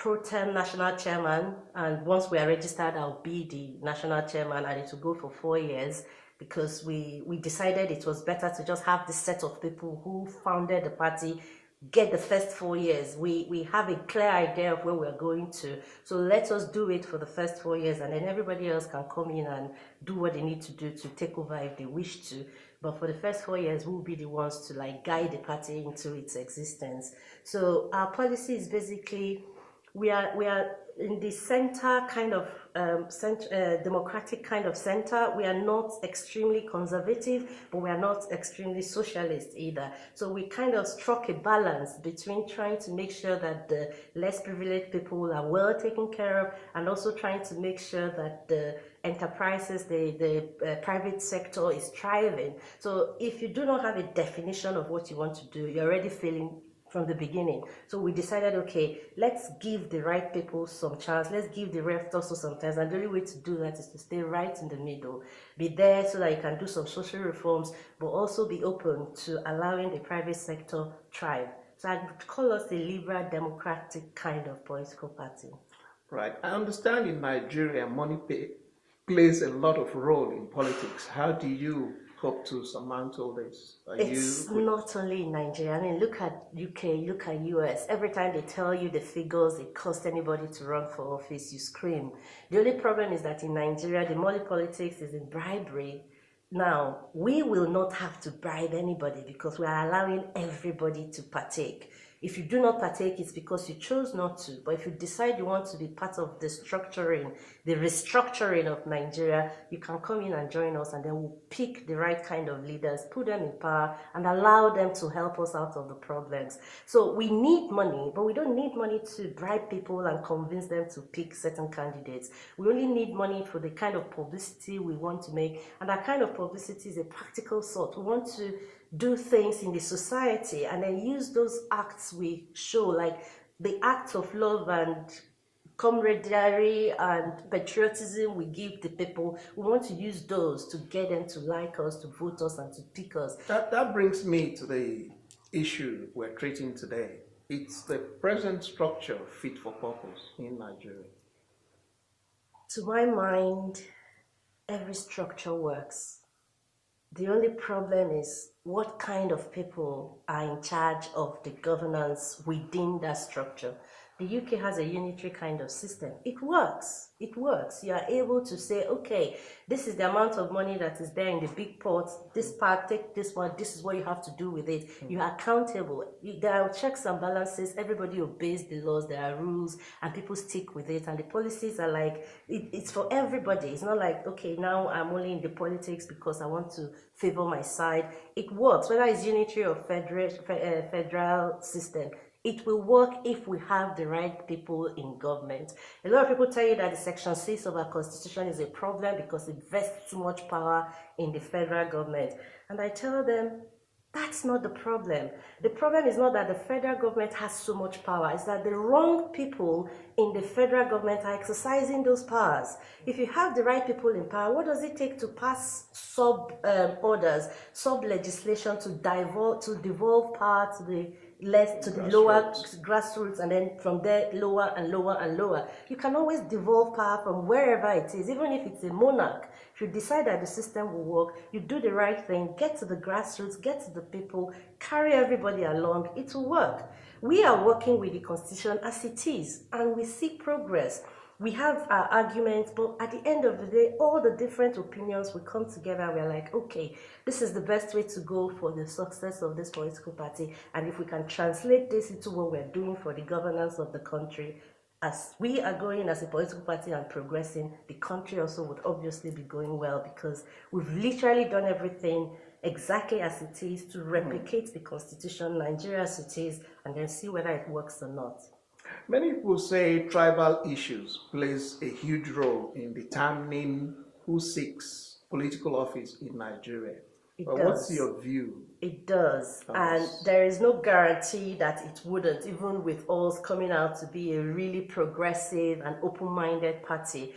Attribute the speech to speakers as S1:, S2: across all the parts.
S1: pro-term national chairman, and once we are registered, I'll be the national chairman, and it will go for 4 years because we decided it was better to just have this set of people who founded the party get the first 4 years. We have a clear idea of where we're going to. So let us do it for the first 4 years, and then everybody else can come in and do what they need to do to take over if they wish to. But for the first 4 years, we'll be the ones to like guide the party into its existence. So our policy is basically we are in the center kind of democratic kind of center. We are not extremely conservative, but we are not extremely socialist either. So we kind of struck a balance between trying to make sure that the less privileged people are well taken care of, and also trying to make sure that the enterprises, the private sector is thriving. So if you do not have a definition of what you want to do, you're already failing from the beginning. So we decided, okay, let's give the right people some chance, let's give the rest also some chance, and the only way to do that is to stay right in the middle, be there so that you can do some social reforms, but also be open to allowing the private sector thrive. So I'd call us a liberal democratic kind of political party.
S2: Right. I understand in Nigeria, plays a lot of role in politics. How do you hope to surmount all this?
S1: It's not only in Nigeria. I mean, look at UK, look at US. Every time they tell you the figures it costs anybody to run for office, you scream. The only problem is that in Nigeria, the money politics is in bribery. Now, we will not have to bribe anybody because we are allowing everybody to partake. If you do not partake, it's because you chose not to. But if you decide you want to be part of the restructuring of Nigeria, you can come in and join us, and then we'll pick the right kind of leaders, put them in power, and allow them to help us out of the problems. So we need money, but we don't need money to bribe people and convince them to pick certain candidates. We only need money for the kind of publicity we want to make, and that kind of publicity is a practical sort. We want to do things in the society and then use those acts we show, like the acts of love and camaraderie and patriotism we give the people. We want to use those to get them to like us, to vote us, and to pick us.
S2: That brings me to the issue we're treating today. It's the present structure fit for purpose in Nigeria?
S1: To my mind, every structure works. The only problem is what kind of people are in charge of the governance within that structure. The UK has a unitary kind of system. It works. It works. You are able to say, okay, this is the amount of money that is there in the big pot. This part, take this one. This is what you have to do with it. You are accountable. There are checks and balances. Everybody obeys the laws. There are rules, and people stick with it. And the policies are like, it's for everybody. It's not like, okay, now I'm only in the politics because I want to favor my side. It works, whether it's unitary or federal system. It will work if we have the right people in government. A lot of people tell you that the Section 6 of our Constitution is a problem because it vests too much power in the federal government. And I tell them, that's not the problem. The problem is not that the federal government has so much power. It's that the wrong people in the federal government are exercising those powers. If you have the right people in power, what does it take to pass orders, sub-legislation to devolve power to the lower grassroots, and then from there lower and lower and lower? You can always devolve power from wherever it is, even if it's a monarch. If you decide that the system will work, you do the right thing, get to the grassroots, get to the people, carry everybody along, it will work. We are working with the Constitution as it is, and we see progress. We have our arguments, but at the end of the day, all the different opinions will come together. We're like, okay, this is the best way to go for the success of this political party. And if we can translate this into what we're doing for the governance of the country, as we are going as a political party and progressing, the country also would obviously be going well, because we've literally done everything exactly as it is to replicate the Constitution, Nigeria as it is, and then see whether it works or not.
S2: Many people say tribal issues plays a huge role in determining who seeks political office in Nigeria. What's your view?
S1: It does, and there is no guarantee that it wouldn't, even with us coming out to be a really progressive and open-minded party.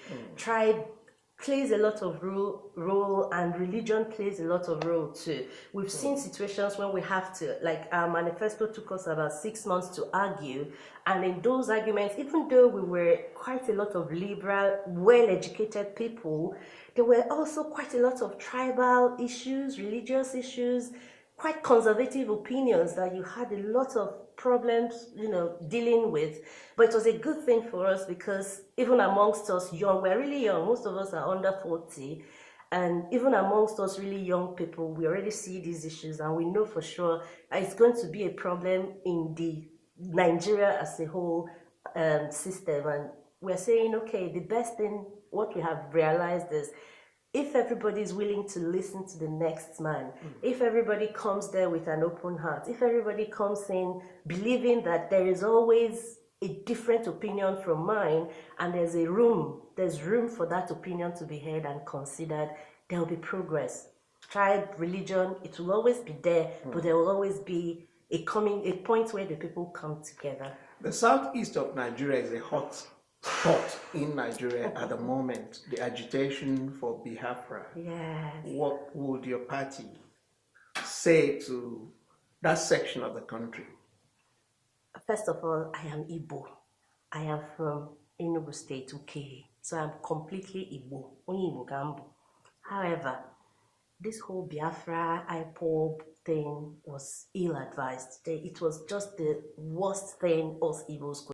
S1: plays a lot of role, and religion plays a lot of role too. We've seen situations when we have to, like our manifesto took us about 6 months to argue, and in those arguments, even though we were quite a lot of liberal, well-educated people, there were also quite a lot of tribal issues, religious issues, quite conservative opinions that you had a lot of problems, dealing with. But it was a good thing for us because even amongst us young, we're really young, most of us are under 40, and even amongst us really young people, we already see these issues, and we know for sure it's going to be a problem in the Nigeria as a whole system. And we're saying, okay, the best thing, what we have realized is, if everybody is willing to listen to the next man, if everybody comes there with an open heart, if everybody comes in believing that there is always a different opinion from mine, and there's room for that opinion to be heard and considered, there will be progress. Tribe, religion, it will always be there, but there will always be a point where the people come together.
S2: The southeast of Nigeria is a hot spot in Nigeria at the moment, the agitation for Biafra.
S1: Yes.
S2: What would your party say to that section of the country?
S1: First of all, I am Igbo. I am from Enugu State, Ukehe. So I'm completely Igbo. Only Igbo Gambo. However, this whole Biafra IPOB thing was ill-advised. It was just the worst thing us Igbos could